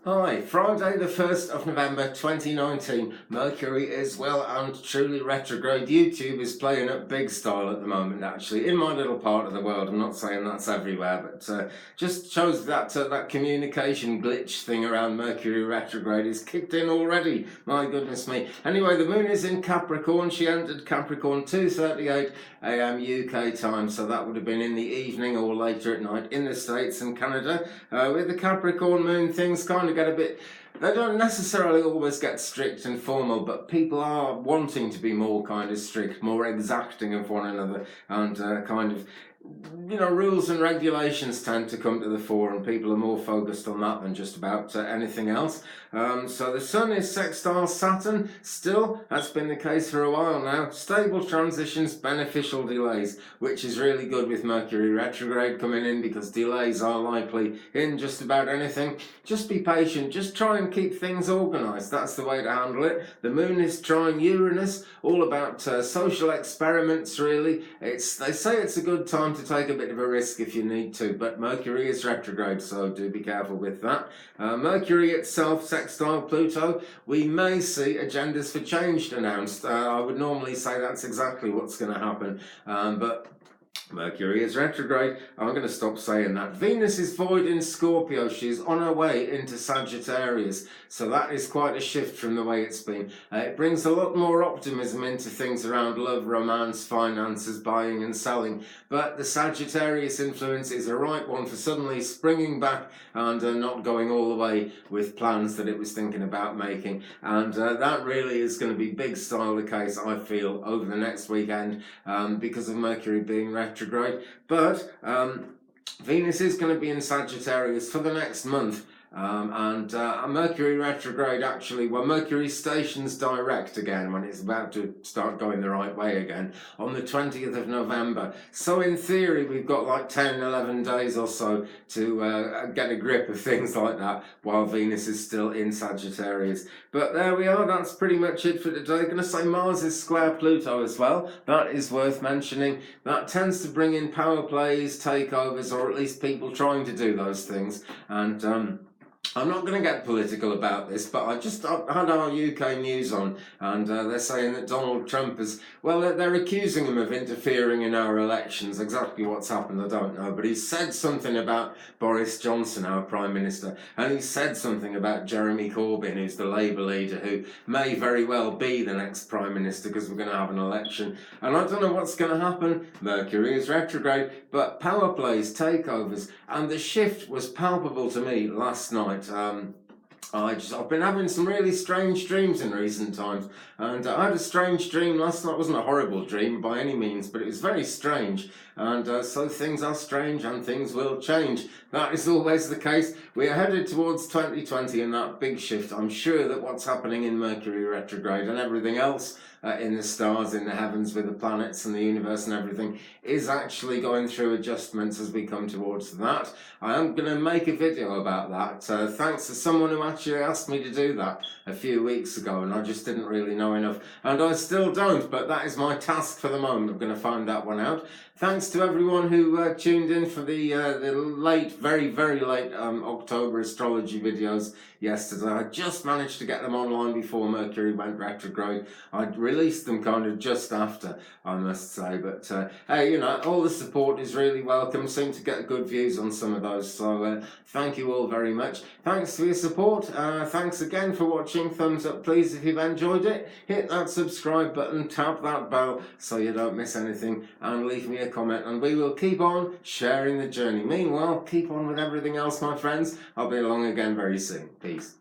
Hi, Friday the 1st of November 2019. Mercury is well and truly retrograde. YouTube is playing up big style at the moment, actually, in my little part of the world. I'm not saying that's everywhere, but just shows that that communication glitch thing around Mercury retrograde is kicked in already. My goodness me. Anyway, the moon is in Capricorn. She entered Capricorn 2:38 a.m. UK time, so that would have been in the evening or later at night in the States and Canada. With the Capricorn moon, things kind of get a bit, they don't necessarily always get strict and formal, but people are wanting to be more kind of strict, more exacting of one another, and kind of, rules and regulations tend to come to the fore, and people are more focused on that than just about anything else. So the sun is sextile Saturn still. That's been the case for a while now. Stable transitions, beneficial delays, which is really good with Mercury retrograde coming in, because delays are likely in just about anything. Just be patient, just try and keep things organized. That's the way to handle it. The moon is trine Uranus, all about social experiments, really. They say it's a good time to take a bit of a risk if you need to, but Mercury is retrograde, so do be careful with that. Mercury itself sextile Pluto, we may see agendas for change announced. I would normally say that's exactly what's going to happen, but Mercury is retrograde. I'm going to stop saying that. Venus is void in Scorpio. She's on her way into Sagittarius. So that is quite a shift from the way it's been. It brings a lot more optimism into things around love, romance, finances, buying and selling. But the Sagittarius influence is a right one for suddenly springing back and not going all the way with plans that it was thinking about making. And that really is going to be big style the case, I feel, over the next weekend because of Mercury being retrograde. But Venus is going to be in Sagittarius for the next month. And Mercury retrograde actually, well, Mercury stations direct again when it's about to start going the right way again on the 20th of November. So in theory, we've got like 10, 11 days or so to get a grip of things like that while Venus is still in Sagittarius. But there we are, that's pretty much it for today. Going to say Mars is square Pluto as well. That is worth mentioning. That tends to bring in power plays, takeovers, or at least people trying to do those things. And I'm not going to get political about this, but I had our UK news on, and they're saying that Donald Trump is, well, they're accusing him of interfering in our elections. Exactly what's happened, I don't know, but he said something about Boris Johnson, our Prime Minister, and he said something about Jeremy Corbyn, who's the Labour leader, who may very well be the next Prime Minister because we're going to have an election. And I don't know what's going to happen. Mercury is retrograde, but power plays, takeovers, and the shift was palpable to me last night. I've been having some really strange dreams in recent times, and I had a strange dream last night. It wasn't a horrible dream by any means, but it was very strange, and so things are strange and things will change. That is always the case. We are headed towards 2020 and that big shift. I'm sure that what's happening in Mercury retrograde and everything else in the stars, in the heavens, with the planets and the universe and everything, is actually going through adjustments as we come towards that. I am going to make a video about that, thanks to someone who actually asked me to do that a few weeks ago, and I just didn't really know enough, and I still don't, but that is my task for the moment. I'm going to find that one out. Thanks to everyone who tuned in for the late, very, very late October astrology videos yesterday. I just managed to get them online before Mercury went retrograde. I released them kind of just after, I must say. But hey, all the support is really welcome. Seem to get good views on some of those. So thank you all very much. Thanks for your support. Thanks again for watching. Thumbs up, please, if you've enjoyed it. Hit that subscribe button, tap that bell so you don't miss anything, and leave me a comment, and we will keep on sharing the journey. Meanwhile, keep on with everything else, my friends. I'll be along again very soon. Peace.